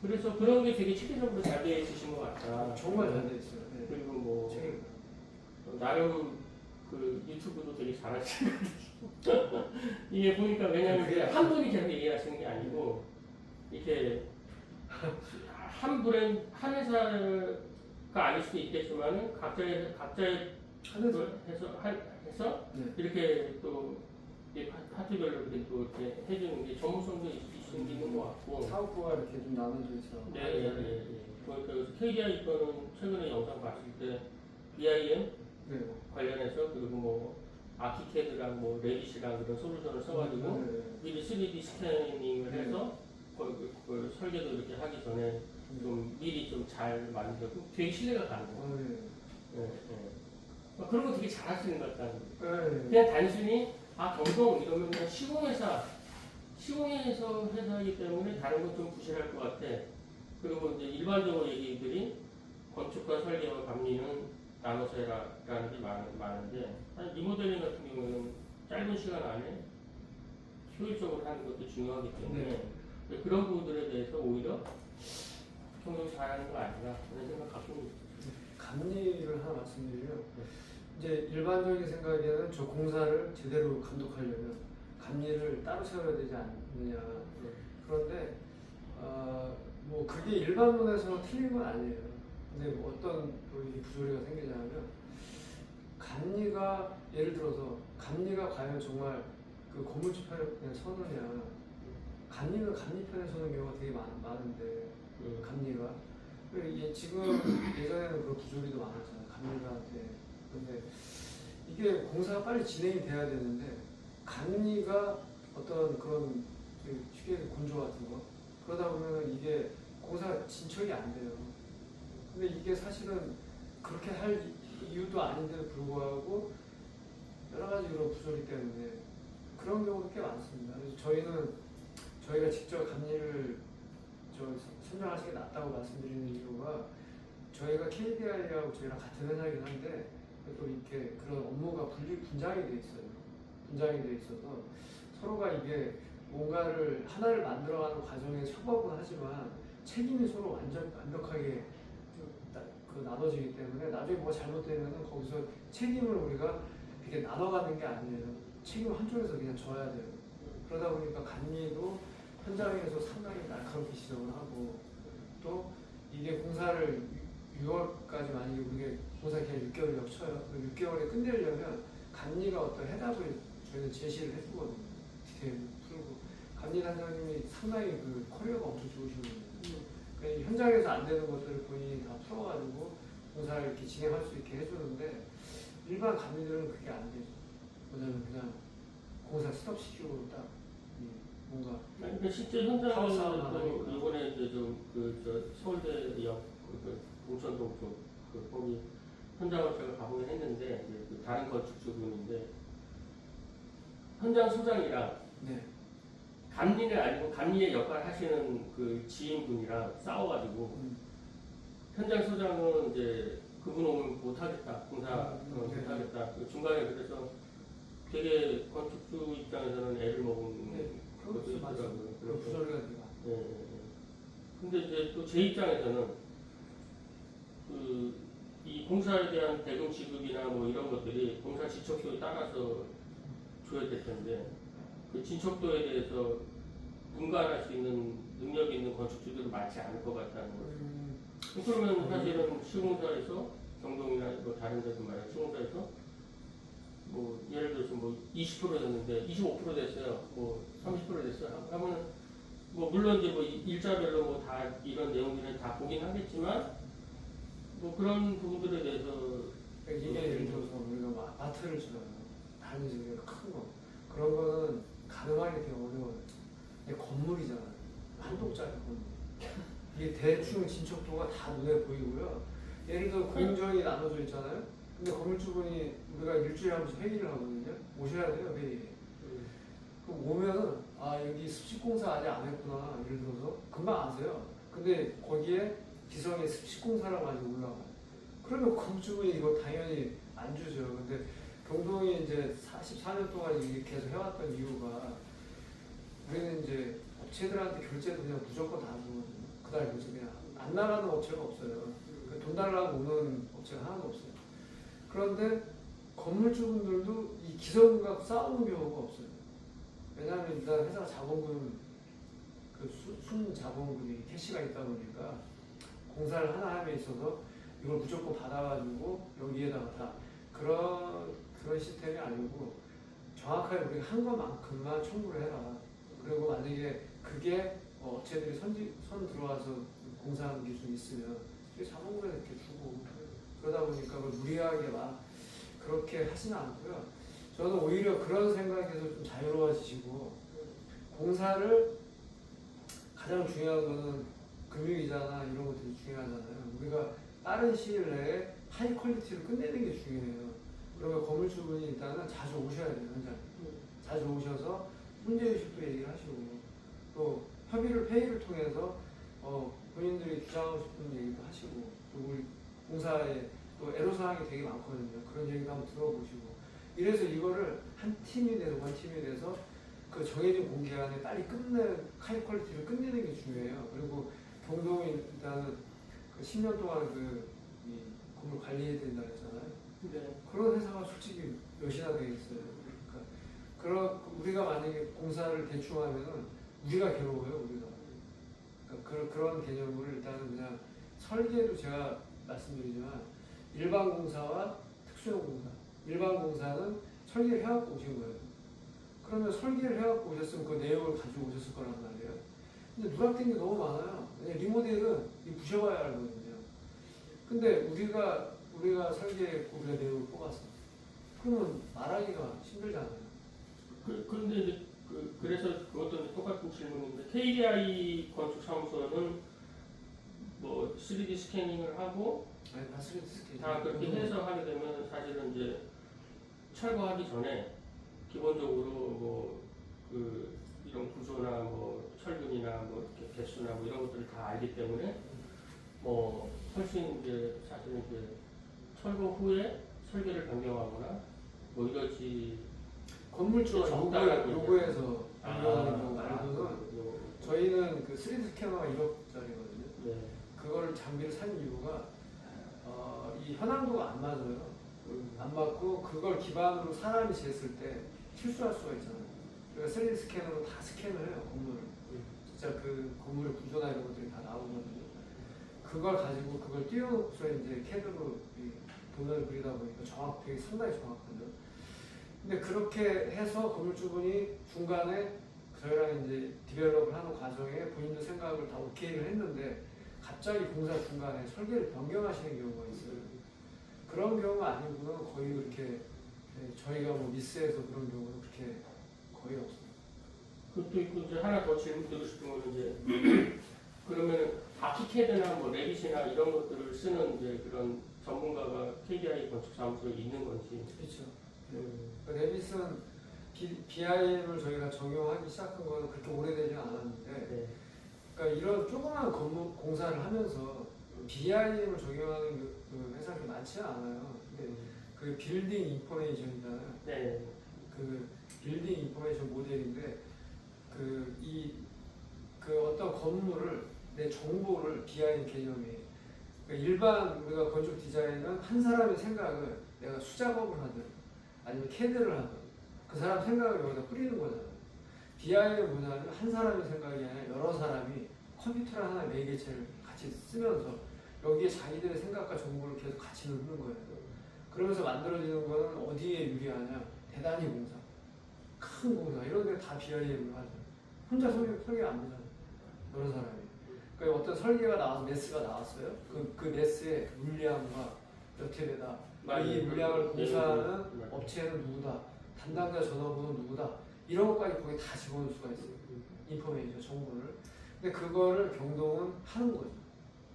그래서 그런 게 되게 체계적으로 잘 되어 있으신 것 같다. 정말 잘 돼 있어요. 네. 그리고 뭐 책임. 나름 그 유튜브도 되게 잘하시거든요. 이게 보니까 왜냐면 그게 한 분이 계속 얘기하시는 게 아니고 이렇게 한 브랜드 한 회사가 아닐 수도 있겠지만은 각자의 하면서 해서 네. 이렇게 또 파트별로 이렇게 또 이렇게 해주는 게 전문성도 있는 것 같고. 사업부가 이렇게 좀 나눠져 있어. 네. 그러니까 KDI 거는 최근에 영상 봤을 때 BIM 네. 관련해서 그리고 뭐 아키캐드랑 뭐 레빗이랑 그런 솔루션을 써가지고 네. 미리 3D 스캐닝을 네. 해서 그 설계도 이렇게 하기 전에 좀 미리 좀 잘 만들고 되게 신뢰가 가는 거예요. 네. 그런 거 되게 잘하시는 것 같다는 거예요. 네. 그냥 단순히 경동 이러면 그냥 시공회사 회사이기 때문에 다른 건 좀 부실할 것 같아. 그리고 이제 일반적으로 얘기들이 건축과 설계와 감리는 나눠서 해라라는 게 많은데 리모델링 같은 경우에는 짧은 시간 안에 효율적으로 하는 것도 중요하기 때문에 그런 부분들에 대해서 오히려 경동이 잘하는 거 아닌가 그런 생각 갖고 있어요. 감리를 하나 말씀드리면 이제 일반적인 생각에는 저 공사를 제대로 감독하려면 감리를 따로 세워야 되지 않느냐. 그런데 뭐 그게 일반론에서는 틀린 건 아니에요. 근데 뭐 어떤 또 이 부조리가 생기냐면 감리가 예를 들어서 감리가 과연 정말 그 건물주 편에 서느냐. 감리는 감리 편에 서는 경우가 되게 많은데 감리가 지금 예전에는 그 부조리도 많았잖아요. 감리가한테. 근데 이게 공사가 빨리 진행이 돼야 되는데 감리가 어떤 그런 쉽게 건조 같은 거 그러다 보면 이게 공사가 진척이 안 돼요. 근데 이게 사실은 그렇게 할 이유도 아닌데도 불구하고 여러 가지 그런 부조리 때문에 그런 경우도 꽤 많습니다. 그래서 저희가 직접 감리를 선정하시는 게 낫다고 말씀드리는 이유가 저희가 KDI하고 저희랑 같은 회사이긴 한데 또 이렇게 그런 업무가 분장이 돼 있어요. 분장이 돼 있어서 서로가 이게 뭔가를 하나를 만들어가는 과정에 협업은 하지만 책임이 서로 완벽하게 나눠지기 때문에 나중에 뭐가 잘못되면 거기서 책임을 우리가 이렇게 나눠가는 게 아니에요. 책임을 한쪽에서 그냥 져야 돼요. 그러다 보니까 감리도 현장에서 상당히 날카롭게 지적을 하고 또 이게 공사를 6월까지 만약에 우리가 공사 기간 6개월이라고 쳐요. 그 6개월에 끝내려면 감리가 어떤 해답을 저희는 제시를 해주거든요. 디테일 풀고 감리 단장님이 상당히 그 커리어가 엄청 좋으시거든요. 그러니까 현장에서 안 되는 것들을 본인이 다 풀어가지고 공사를 이렇게 진행할 수 있게 해주는데 일반 감리들은 그게 안 되죠. 왜냐면 그냥 공사 스톱시키고 딱 뭔가 그러니까 실제 현장에서 이번에 이제 서울대역 봉천동 쪽 거기 현장을 제가 가보긴 했는데 그 다른 건축주분인데 현장 소장이랑 감리는 아니고 감리의 역할을 하시는 그 지인분이랑 싸워가지고 현장 소장은 이제 그분 오면 못하겠다 공사 못하겠다 그 중간에 그래서 되게 건축주 입장에서는 애를 먹은 것도 있더라고요. 부조리가 근데 이제 또 제 입장에서는 이 공사에 대한 대금 지급이나 뭐 이런 것들이 공사 진척도에 따라서 줘야 될 텐데 그 진척도에 대해서 분간할 수 있는 능력이 있는 건축주들은 많지 않을 것 같다는 거죠. 그러면 사실은 시공사에서 경동이나 뭐 다른 데도 말이야 시공사에서 뭐 예를 들어서 뭐 20%였는데 25% 됐어요. 뭐 30% 됐어요. 하면 뭐 물론 이제 뭐 일자별로 뭐 다 이런 내용들은 다 보긴 하겠지만 뭐 그런 부분들에 대해서 이게 예를 들어서 우리가 뭐 아파트를 지어요. 다른 집에 큰 거. 그런 거는 가능하게 되게 어려워요. 근데 건물이잖아요. 한 동짜리 건물. 이게 대충 진척도가 다 눈에 보이고요. 예를 들어 공정이 나눠져 있잖아요. 근데 건물주분이 우리가 일주일에 한 번씩 회의를 하거든요. 오셔야 돼요, 회의에. 그럼 오면은 여기 습식공사 아직 안 했구나. 예를 들어서 금방 아세요. 근데 거기에 기성의 습식공사라고 아직 올라가요. 그러면 건축주분이 이거 당연히 안 주죠. 근데 경동이 이제 44년 동안 이렇게 해서 해왔던 이유가 우리는 이제 업체들한테 결제도 그냥 무조건 다 주거든요. 그달 그래서 그냥 안 나가는 업체가 없어요. 돈 달라고 오는 업체가 하나도 없어요. 그런데 건물주분들도 이 기성을 갖고 싸우는 경우가 없어요. 왜냐하면 일단 회사 자본금 순 자본금이 캐시가 있다 보니까 공사를 하나 함에 있어서 이걸 무조건 받아가지고 여기에다가 다 그런 시스템이 아니고 정확하게 우리가 한 것만큼만 청구를 해라. 그리고 만약에 그게 업체들이 손 들어와서 공사하는 기술이 있으면 자본금에 이렇게 주고 그러다 보니까 그걸 무리하게 막 그렇게 하지는 않고요. 저는 오히려 그런 생각에서 좀 자유로워지시고 공사를 가장 중요한 거는 금융이자나 이런 것들이 중요하잖아요. 우리가 빠른 시일 내에 하이 퀄리티를 끝내는 게 중요해요. 그러면 건물주분이 일단은 자주 오셔야 돼요, 현장에. 자주 오셔서 문제의식도 얘기를 하시고 또 회의를 통해서 본인들이 주장하고 싶은 얘기도 하시고 또 우리 공사에 또 애로사항이 되게 많거든요. 그런 얘기도 한번 들어보시고 이래서 이거를 한 팀이 돼서 원팀이 돼서 그 정해진 공기간에 빨리 하이 퀄리티를 끝내는 게 중요해요. 그리고 경동이 일단은 그 10년 동안 이 건물 관리해야 된다 했잖아요. 네. 그런 회사가 솔직히 몇이나 되겠어요. 그러니까 우리가 만약에 공사를 대충 하면은 우리가 괴로워요, 우리가. 그러니까 그런 개념을 일단은 그냥 설계도 제가 말씀드리지만 일반 공사와 특수형 공사. 일반 공사는 설계를 해갖고 오신 거예요. 그러면 설계를 해갖고 오셨으면 그 내용을 가지고 오셨을 거란 말이에요. 근데 누락된 게 너무 많아요. 리모델은 부셔봐야 알거든요. 근데 우리가 설계했고 우리가 내용을 뽑았어. 그러면 말하기가 힘들잖아요. 그런데 이제 그래서 그것도 똑같은 질문인데 KDI 건축사무소는 뭐 3D 스캐닝을 하고 아니, 다 3D 스캐닝. 다 그렇게 해서 하게 되면 사실은 이제 철거하기 전에 기본적으로 이런 구조나 철근이나 이렇게 개수나 이런 것들을 다 알기 때문에 훨씬 이제 사실은 이제 철거 후에 설계를 변경하거나 이러지. 건물주가 요구해서 변경하는 경우 아, 말고는 저희는 그 3D 스캐너가 1억짜리거든요. 네. 그걸 장비를 산 이유가 이 현황도가 안 맞아요. 안 맞고 그걸 기반으로 사람이 쟀을 때 실수할 수가 있잖아요. 그러니까 3D 스캐너로 다 스캔을 해요, 건물을. 진짜 그 건물의 구조나 이런 것들이 다 나오거든요. 그걸 가지고 그걸 띄워놓고서 이제 CAD로 도면을 그리다 보니까 되게 상당히 정확하죠. 근데 그렇게 해서 건물주분이 중간에 저희랑 이제 디벨롭을 하는 과정에 본인들 생각을 다 오케이를 했는데 갑자기 공사 중간에 설계를 변경하시는 경우가 있어요. 그런 경우가 아니고는 거의 그렇게 저희가 미스해서 그런 경우는 그렇게 거의 없어요. 그것도 있고 이제 하나 더 질문 드리고 싶은 거는 이제 그러면 아키캐드나 레빗이나 이런 것들을 쓰는 이제 그런 전문가가 KDI 건축사무소에 있는 건지. 그렇죠. 레빗은 BIM을 저희가 적용하기 시작한 거는 그렇게 오래되지 않았는데, 네. 그러니까 이런 조그만 건물 공사를 하면서 BIM을 적용하는 그 회사들이 많지는 않아요. 근데 그 빌딩 인포메이션이잖아요. 네. 그 빌딩 인포메이션 모델인데 그 어떤 건물을 내 정보를 BIM 개념이 그러니까 일반 우리가 건축 디자인은 한 사람의 생각을 내가 수작업을 하든 아니면 CAD를 하든 그 사람 생각을 여기다 뿌리는 거잖아요. BIM은 뭐냐면 한 사람의 생각이 아니라 여러 사람이 컴퓨터를 하나의 매개체를 같이 쓰면서 여기에 자기들의 생각과 정보를 계속 같이 넣는 거예요. 그러면서 만들어지는 거는 어디에 유리하냐? 대단히 공사, 큰 공사 이런 데 다 BIM을 하죠. 혼자 설계 안 되잖아요. 여러 사람이. 그러니까 어떤 설계가 나와서 메스가 나왔어요. 그 메스의 물량과 몇 회배다. 이 물량을 공사하는 업체는 누구다. 담당자 전화번호 누구다. 이런 것까지 거기 다 집어넣을 수가 있어요. 인포메이션, 정보를. 근데 그거를 경동은 하는 거죠.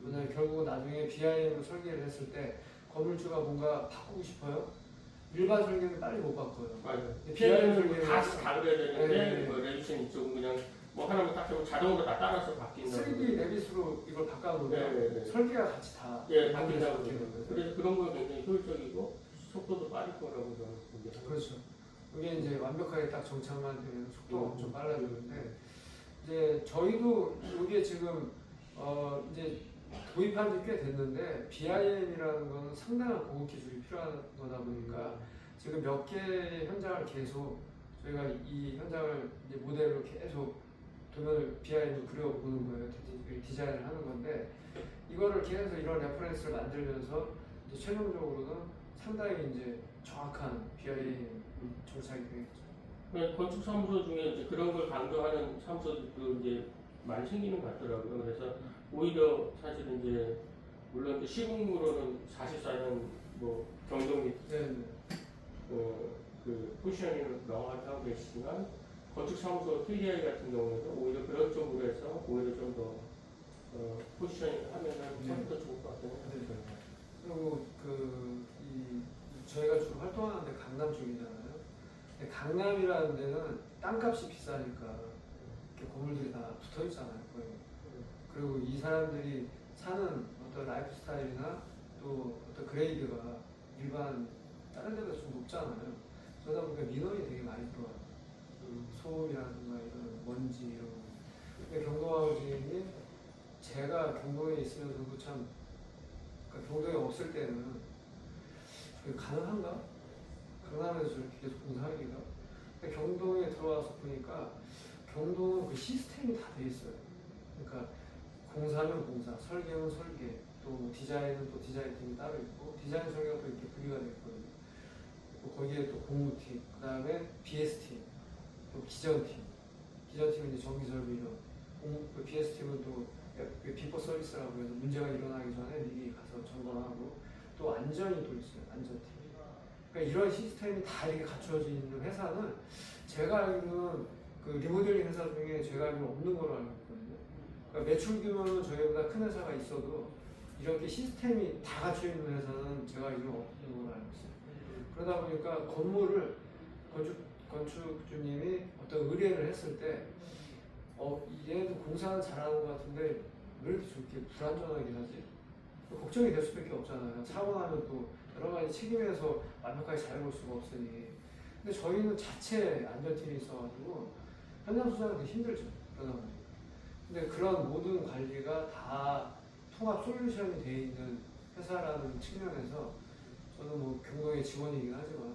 왜냐면 결국은 나중에 BIM으로 설계를 했을 때 건물주가 뭔가 바꾸고 싶어요. 일반 설계는 빨리 못 바꿔요. 맞아요. BIM 설계는 다 그려야 되는데 네. 레빗은 이쪽은 그냥 하나만 딱 하면 자동으로 다 따라서 바뀐다. 3D 레빗으로 이걸 바꿔놓으면 네. 설계가 같이 다 바뀐다고 그래요. 그래서 그런 거 굉장히 효율적이고 속도도 빠를 거라고 저는 봅니다. 그렇죠. 이게 이제 완벽하게 딱 정착만 되면 속도가 엄청 빨라지는데 이제 저희도 이게 지금 이제 도입한 지 꽤 됐는데 BIM이라는 거는 상당한 고급 기술이 필요한 거다 보니까 지금 몇 개의 현장을 계속 저희가 이 현장을 이제 모델로 계속 도면을 BIM으로 그려보는 거예요. 디자인을 하는 건데 이거를 계속 이런 레퍼런스를 만들면서 이제 최종적으로는 상당히 이제 정확한 BIM 정착이 되겠죠. 건축사무소 중에 이제 그런 걸 강조하는 사무소들도 이제 많이 생기는 것 같더라고요. 그래서 오히려 사실은 이제 물론 이제 시공으로는 44년 뭐 경동 및 네. 그 포지셔닝을 명확하게 하고 계시지만 건축사무소 TDI 같은 경우에는 오히려 그런 쪽으로 해서 오히려 좀 더 포지셔닝을 하면은 참 더 좋을 것 같아요. 그리고 저희가 주로 활동하는 데 강남 쪽이잖아요. 근데 강남이라는 데는 땅값이 비싸니까 이렇게 건물들이 다 붙어 있잖아요, 거의. 그리고 이 사람들이 사는 어떤 라이프 스타일이나 또 어떤 그레이드가 일반 다른 데보다 좀 높잖아요. 그러다 보니까 민원이 되게 많이 들어와요. 소음이라든가 이런 먼지 이런 거. 근데 경동하우징이 제가 경동에 있으면서도 참 그러니까 경동에 없을 때는 저게 가능한가? 강남에서 저렇게 계속 공사하기가? 근데 경동에 들어와서 보니까 경동은 그 시스템이 다 돼 있어요. 그러니까 공사는 공사, 설계는 설계, 또 디자인은 또 디자인팀이 따로 있고 디자인 설계가 또 이렇게 분리가 되어 있거든요. 거기에 또 공무팀, 그 다음에 BS팀, 또 기전팀. 기전팀은 이제 전기설비 이런. BS팀은 또 비포 서비스라고 해서 문제가 일어나기 전에 미리 가서 점검하고 또 안전이 또 있어요. 안전팀. 그러니까 이런 시스템이 다 이렇게 갖춰져 있는 회사는 제가 알기로는 그 리모델링 회사 중에 제가 알기로는 없는 걸로 알고 있거든요. 그러니까 매출 규모는 저희보다 큰 회사가 있어도 이렇게 시스템이 다 갖춰 있는 회사는 제가 알기로는 없는 걸로 알고 있어요. 그러다 보니까 건물을 건축주님이 어떤 의뢰를 했을 때 얘네도 공사는 잘하는 것 같은데 왜 이렇게 저렇게 불안전하게 하지? 걱정이 될 수밖에 없잖아요. 사고 나면 또 여러 가지 책임에서 완벽하게 잘 볼 수가 없으니. 근데 저희는 자체 안전팀이 있어가지고 현장 수사가 되게 힘들죠. 그러다 보니까. 근데 그런 모든 관리가 다 통합 솔루션이 되어 있는 회사라는 측면에서 저는 뭐 경동의 직원이긴 하지만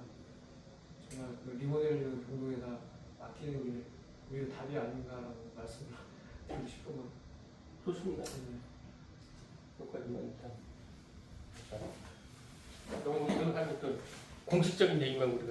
정말 그 리모델링을 경동에다 맡기는 게 오히려 답이 아닌가라고 말씀을 드리고 싶은 건 좋습니다. 여기까지만 일단. 너무 이거 하면 또 공식적인 얘기만 우리가